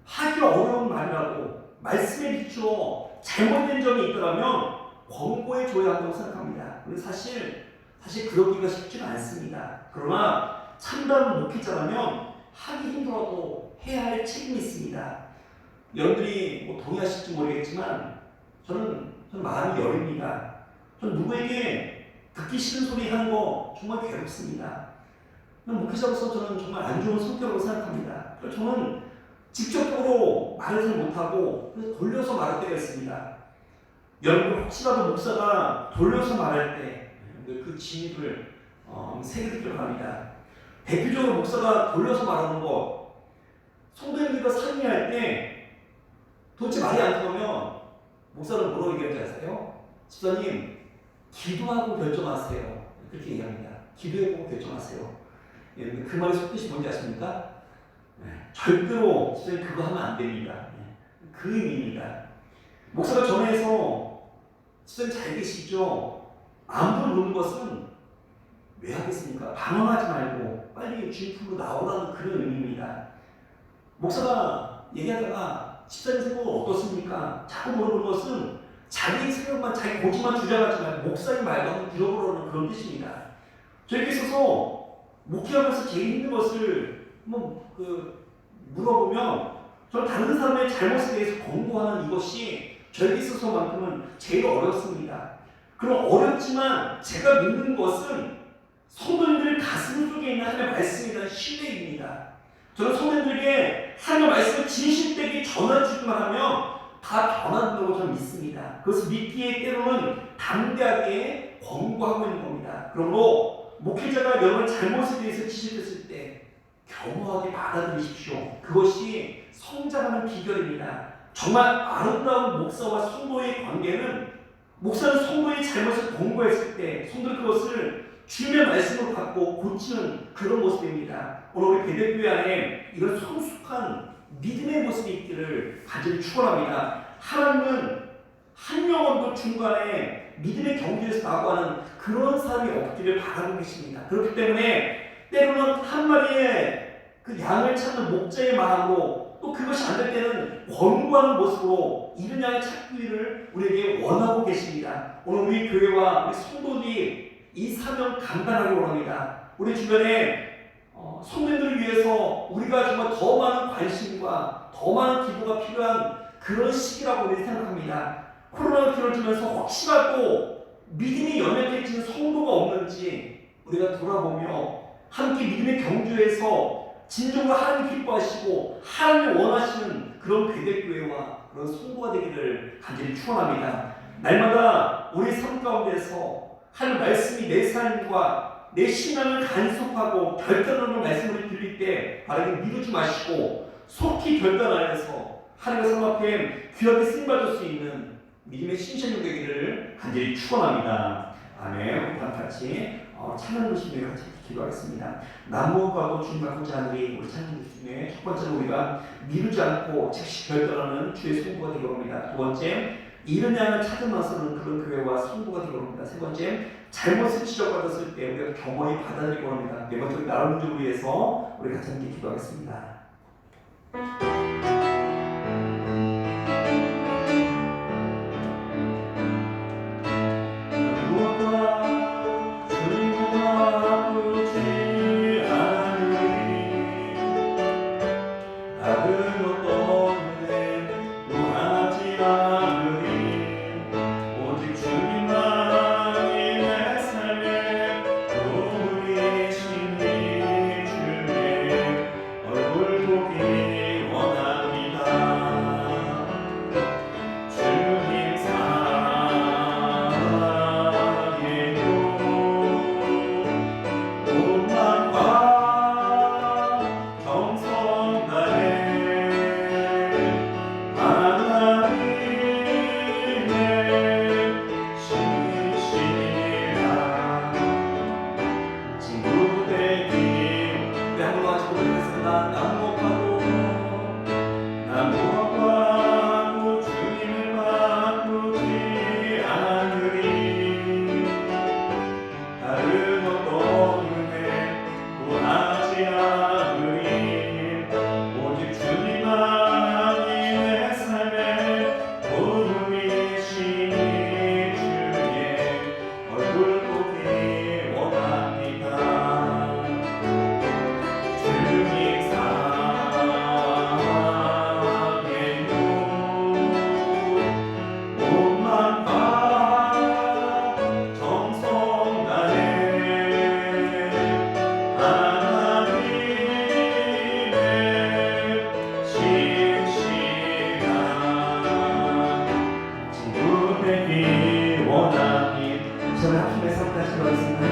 하기 어려운 말이라고 말씀에 비추어 잘못된 점이 있더라면 권고해 줘야 한다고 생각합니다. 근데 사실 그러기가 쉽지는 않습니다. 그러나 참다운 목회자라면 하기 힘들어도 해야 할 책임이 있습니다. 여러분들이 뭐 동의하실지 모르겠지만 저는 마음이 여립니다. 저는 누구에게 듣기 싫은 소리 하는 거 정말 괴롭습니다. 목회자로서 저는 정말 안 좋은 성격으로 생각합니다. 저는 직접적으로 말을 잘 못하고 그래서 돌려서 말할 때가 있습니다. 여러분 혹시라도 목사가 돌려서 말할 때 그 진입을 새기도록 합니다. 대표적으로 목사가 돌려서 말하는 거 성도님들과 상의할 때 도대체 말이 안 통하면 목사는 뭐라고 얘기하는지 아세요? 집사님 기도하고 결정하세요. 그렇게 얘기합니다. 기도해보고 결정하세요. 그 말의 속뜻이 뭔지 아십니까? 절대로 집사님 그거 하면 안 됩니다. 그 의미입니다. 목사가 전화해서 집사님 잘 계시죠? 아무도 모르는 것은 왜 하겠습니까? 방황하지 말고 빨리 주입품으로 나오라는 그런 의미입니다. 목사가 얘기하다가 집사님 생각은 어떻습니까? 자꾸 물어보는 것은 자기 생각만 자기 고집만 주장하지 말고 목사님 말도 한번 들어보라는 그런 뜻입니다. 저에게 있어서 목회하면서 제일 힘든 것을 물어보면 저는 다른 사람의 잘못에 대해서 권고하는 이것이 저에게 있어서만큼은 제일 어렵습니다. 그럼 어렵지만 제가 믿는 것은 성도님들 가슴 속에 있는 하나님의 말씀에 대한 신뢰입니다. 저는 성도님들에게 하나님의 말씀을 진실되게 전해주기만 하면 다 변한다고 저는 믿습니다. 그것을 믿기에 때로는 담대하게 권고하고 있는 겁니다. 그러므로 목회자가 여러분의 잘못에 대해서 지적했을 때 겸허하게 받아들이십시오. 그것이 성장하는 비결입니다. 정말 아름다운 목사와 성도의 관계는 목사는 성도의 잘못을 권고했을 때 성도는 그것을 주님의 말씀으로 갖고 고치는 그런 모습입니다. 오늘 우리 베델교회 안에 이런 성숙한 믿음의 모습이 있기를 간절히 축원합니다. 하나님은 한 영혼도 중간에 믿음의 경주에서 나고하는 그런 사람이 없기를 바라고 계십니다. 그렇기 때문에 때로는 한 마리의 그 양을 찾는 목자의 마음으로 또 그것이 안 될 때는 권고하는 모습으로 이른 양을 찾기를 우리에게 원하고 계십니다. 오늘 우리 교회와 우리 성도들이 이 사명 감당하기 원합니다. 우리 주변에 성도들을 위해서 우리가 정말 더 많은 관심과 더 많은 기도가 필요한 그런 시기라고 우리 생각합니다. 코로나가 길어지면서 혹시라도 믿음이 연약해지는 성도가 없는지 우리가 돌아보며 함께 믿음의 경주에서 진정으로 하나님 기뻐하시고 하나님 원하시는 그런 배대교회와 그런 성도가 되기를 간절히 축원합니다. 날마다 우리 삶 가운데서 하나님 말씀이 내 삶과 내 신앙을 간섭하고 결단하는 말씀을 드릴 때 바르게 미루지 마시고 속히 결단하여서 하나님의 삶 앞에 귀하게 쓰임받을 수 있는 믿음의 신천이 되기를 간절히 축원합니다. 아멘. 우리 같이 찬양 부심에 같이 기도하겠습니다. 나무와도 주님과 하늘이 우리 찬양 부심에 첫 번째로 우리가 미루지 않고 즉시 결단하는 주의 성도가 되기 원합니다. 두 번째, 이른 양을 찾아 나서는 그런 교회와 성도가 되기 원합니다. 세 번째, 잘못을 지적받았을 때 우리가 겸허히 받아들이기 원합니다. 네 번째, 나를 문제를 위해서 우리 같이 함께 기도하겠습니다.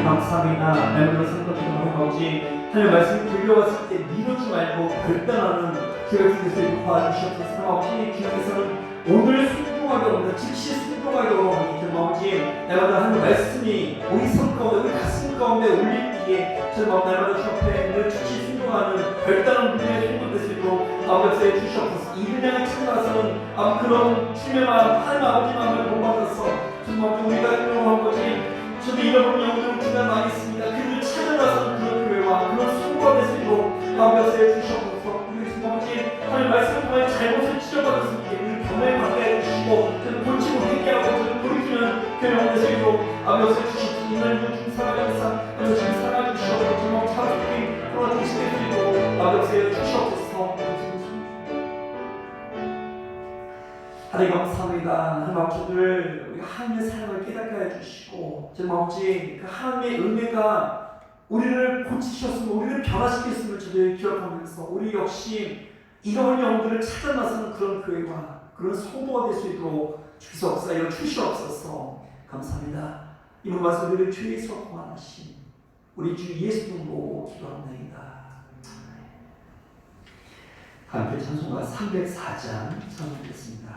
감사합니다. 날마다 생각하는 아버지 하나님 말씀 들려왔을 때 미루지 말고 결단하는 제가 주님께서 도와주시옵소서. 아버지 주님께서는 오늘 순종하게 합니다. 즉시 순종하게 합니다. 아버지 날마다 하는 말씀이 우리 삶 가운데 우리 가슴 가운데 울리기에 저는 날마다 주 앞에 늘 즉시 순종하는 결단한 믿음의 순종 될 수 있도록 아버지 주시옵소서. 이 분야를 찾아가서는 그런 주님의 마음 하나님 아버지 마음을 본받아서 정말 우리가 행동한 것이 저도 잃어버린 영혼을 주변 많이 있습니다. 그들을 찾아가서 그런 교회와 그런 성도가 될 수 있도록 아버지 주시옵소서. 우리 아버지 하나님 말씀을 통해 잘못을 지적받을 수 있게 우리 겸허히 받게 해주시고 저는 본치 못하게 하고 저는 돌이키는 교회 될 수 있도록 아버지 주시옵소서. 이날 중 살아가면서 아버지 살아주시옵소서. 정말 차갑게 돌아주시게 해주시고 아버지 주시옵소서. 하나님 감사합니다. 하나님 아버지들 우리 하나님의 사랑을 깨닫게 해주시고 정말 아버지 그 하나님의 은혜가 우리를 고치셨으면 우리를 변화시켰음을 저들 기억하면서 우리 역시 이런 영들을 찾아 나서는 그런 교회와 그런 성도가 될 수 있도록 주시옵소서. 주시옵소서. 감사합니다. 이번 말씀들을 주에서 구원하신 우리 주 예수 이름으로 기도합니다. 함께 찬송가 304장 찬송하겠습니다.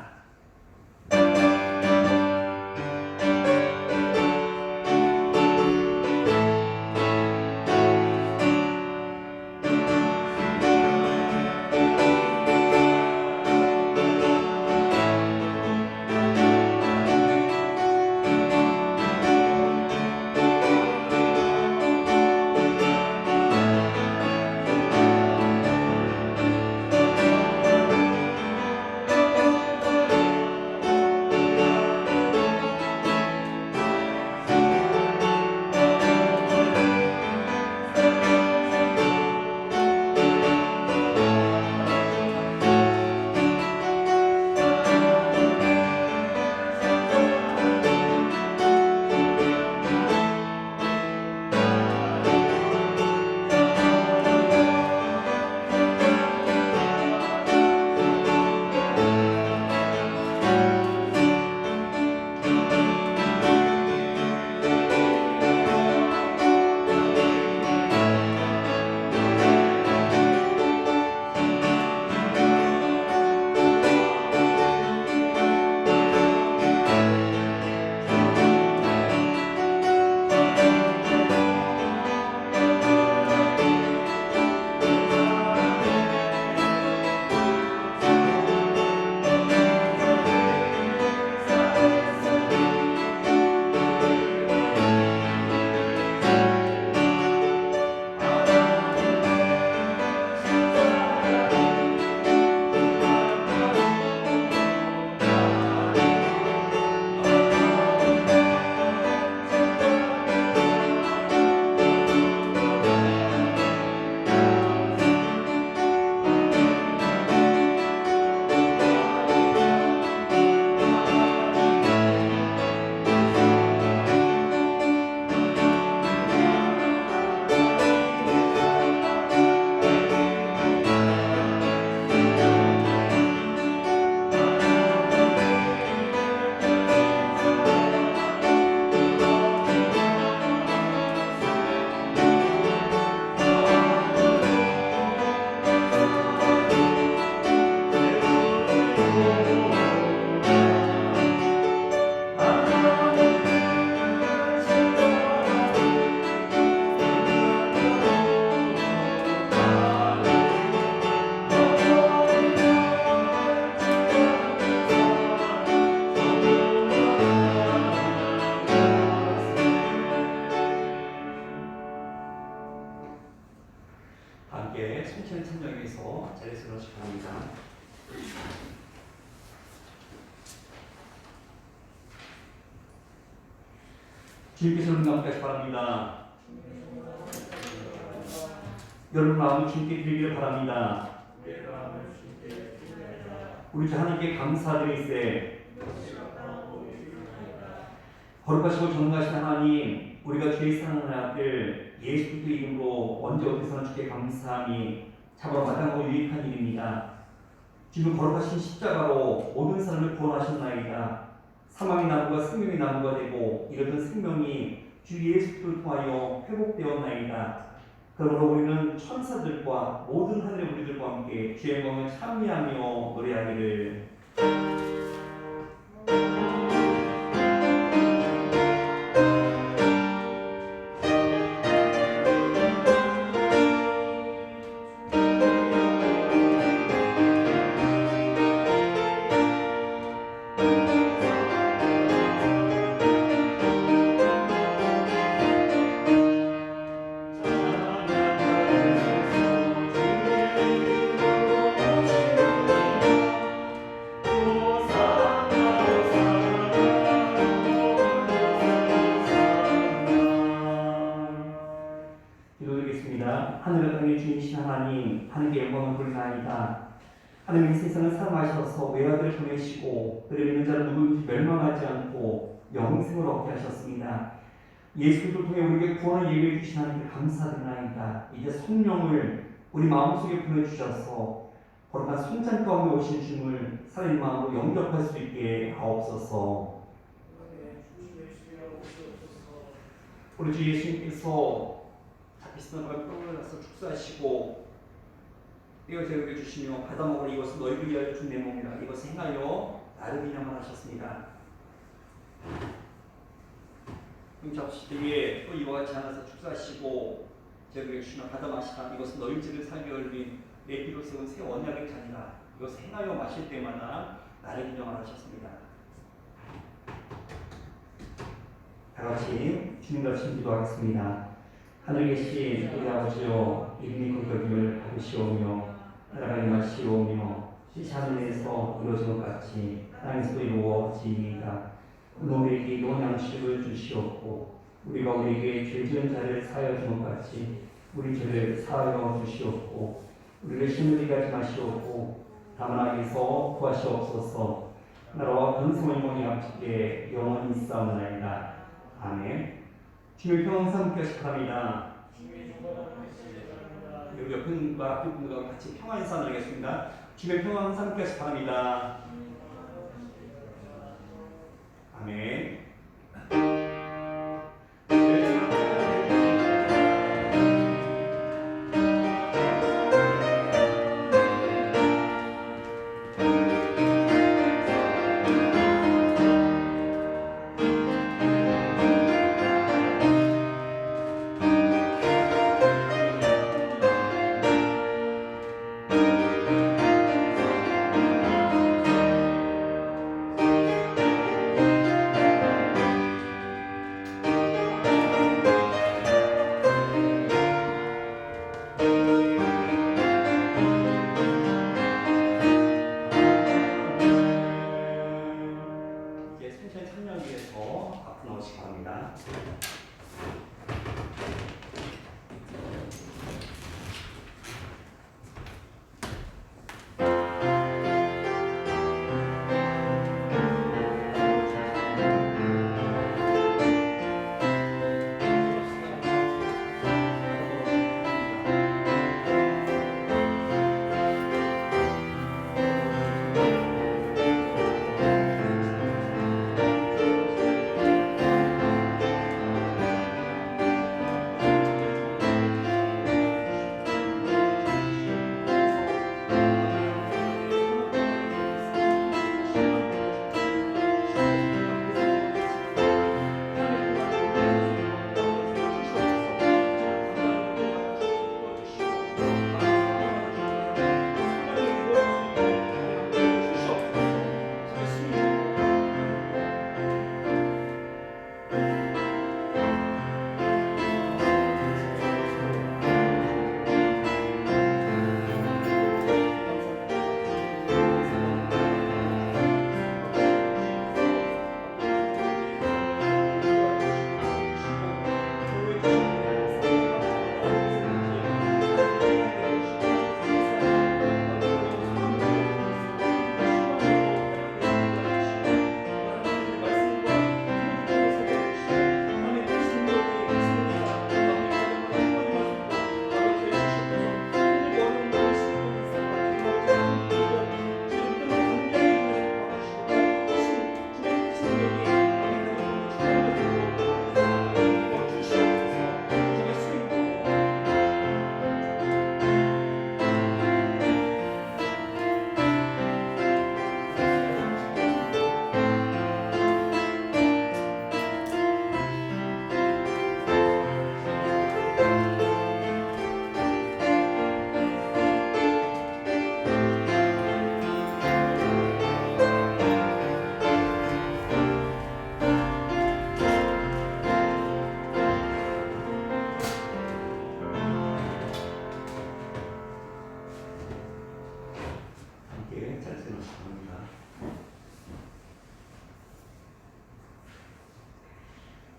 함께 성찬을 참여하기 위해서 자리에서 일어나시기 바랍니다. 주님께서 눈 감기까지 바랍니다. 여러분 마음을 주님께 드리기를 바랍니다. 우리 주 하나님께 감사드리세. 거룩하시고 전능하신 하나님, 우리가 주의 사랑하는 아들 예수 그리스도 이름으로 언제 어디서나 주께 감사함이 참으로 마땅하고 유익한 일입니다. 지금 거룩하신 십자가로 모든 사람을 구원하셨나이다. 사망의 나무가 생명의 나무가 되고 이러던 생명이 주 예수 그리스도를 통하여 회복되었나이다. 그러므로 우리는 천사들과 모든 하늘의 우리들과 함께 주의 영광을 찬미하며 노래하기를. 하늘과 땅의 주이신 하나님, 하늘께 영광을 돌리나이다. 하나님, 이 세상을 사랑하셔서 외아들을 보내시고 그를 믿는 자를 누구든지 멸망하지 않고 영생을 얻게 하셨습니다. 예수 그리스도를 통해 우리에게 구원을 예비해 주신 하나님께 감사드리나이다. 이제 성령을 우리 마음속에 보내주셔서 거룩한 성찬 가운데 오신 주님을 살아있는 마음으로 영접할 수 있게 하옵소서. 우리 주 예수님께서 비슷한 걸 떠올라서 축사하시고 이것을 우리에게 주시며 받아 먹으라. 이것은 너희를 위하여 준 내 몸이라. 이것을 행하여 나를 기념하라 하셨습니다. 잡수시기에 또 이와 같이 하나서 축사하시고 저희에게 주시며 받아 마시라. 이것은 너희 죄를 살게 얼린 내 피로 세운 새 언약의 잔이라. 이것을 행하여 마실 때마다 나를 기념하라 하셨습니다. 다같이 주님과 같이 기도하겠습니다. 하늘에 계신 우리 아버지여, 이름이 거룩함을 받으시오며 나라가 임하시오며 뜻이 하늘에서 이루어진 것 같이 땅에서도 이루어지이다. 우리에게 일용할 양식을 주시옵고 우리가 우리에게 죄 지은 자를 사하여 준 것 같이 우리 죄를 사하여 주시옵고 우리를 시험에 하지 마시옵고 다만 악에서 구하시옵소서. 나라와 권세와 영광이 아버지께 영원히 있사옵나이다. 아멘. 주님의 평강 함께 하시기 바랍니다. 여기 옆에 분과 앞에 분과 같이 평화 인사 나누겠습니다. 주님의 평강 함께 하시기 바랍니다. 아멘.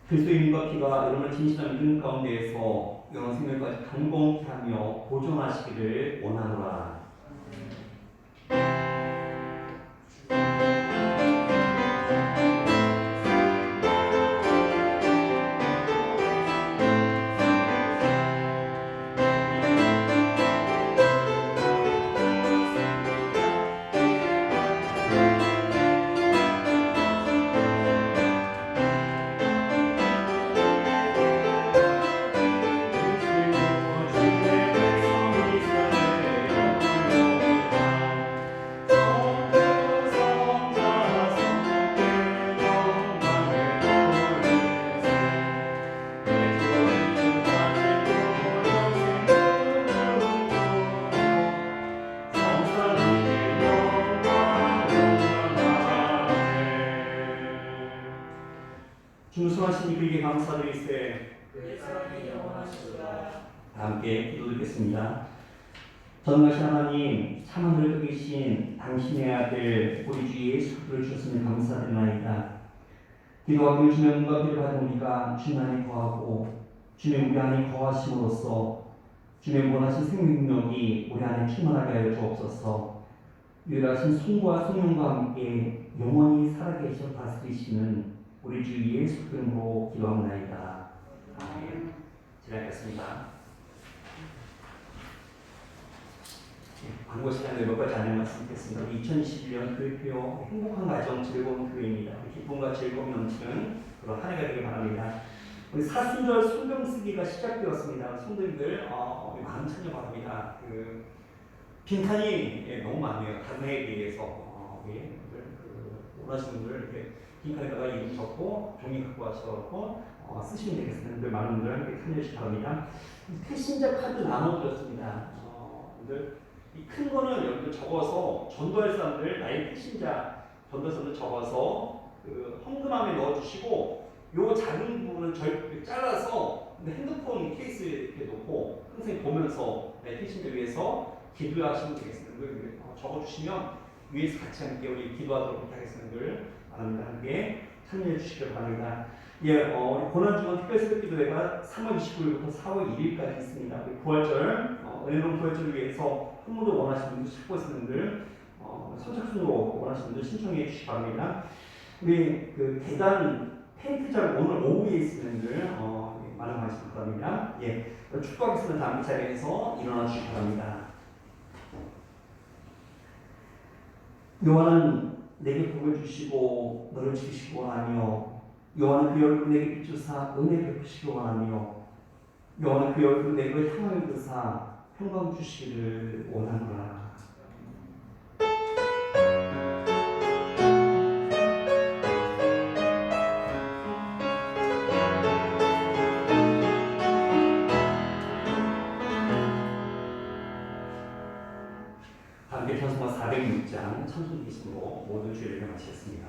그리스도의 이름과 피가 여러분을 진실한 믿음 가운데에서 영원 생명까지 강건케 하며 보존하시기를 원하노라. 중수하신 이에게 감사드리세. 그 사랑이 영원하시도다. 함께 기도드리겠습니다. 전능하신 하나님, 참 하늘에 계신 당신의 아들 우리 주 예수 그리스도를 주셨으니 감사드리나이다. 기도하기를 주의 문과 기를 받은 우리가 주님 안에 거하고 주님 우리 안에 거하심으로써 주님의 원하신 생명력이 우리 안에 충만하게 하여 주옵소서. 유일하신 손과 성령과 함께 영원히 살아계셔 다스리시는 우리 주 예수 그리스도로 기도합나이다. 아멘. 지나겠습니다. 광고 시간에 몇 가지 안내 말씀드리겠습니다. 2021년 교회표 행복한 가정 즐거운 교회입니다. 기쁨과 즐거움 넘치는 그런 한 해가 되길 바랍니다. 우리 사순절 손병 쓰기가 시작되었습니다. 성도님들 많은 참여 바랍니다. 빈칸이 너무 많네요. 다른 해에 비해서 원하시는 분들 이렇게 빈칸에다가 이름 적고 종이 갖고 와서 쓰시면 되겠습니다. 많은 분들 함께 참여해 주시기 바랍니다. 패신자 카드 나눠드렸습니다. 이 큰 거는 여러분들 적어서 전도할 사람들 나의 패신자 전도사들 적어서 헌금함에 넣어주시고 요 작은 부분은 잘라서 핸드폰 케이스에 이렇게 놓고 항상 보면서 나의 패신자 위해서 기도하시면 되겠습니다. 적어주시면 위에서 같이 함께 우리 기도하도록 하겠습니다. 함께 참여해 주시기 바랍니다. 우리 고난주간 특별새벽기도회가 3월 29일부터 4월 1일까지 있습니다. 부활절, 은혜로운 부활절을 위해서 선물을 원하시는 분들, 찾고 있는 분들, 선착순으로 원하시는 분들 신청해 주시기 바랍니다. 우리 계단 텐트장 오늘 오후에 있는 분들 많은 관심 부탁드립니다. 축복하겠습니다. 다음 자리에서 일어나 주시기 바랍니다. 여호와는 내게 복을 주시고 너를 지키시기 원하며 여호와는 그 얼굴 내게 비추사 은혜 베푸시기 원하며 여호와는 그 얼굴 내게 향하여 드사 평강 주시기를 원하노라. 함께 찬송가 406장 찬송 기심으로 모든 주일을 마치겠습니다.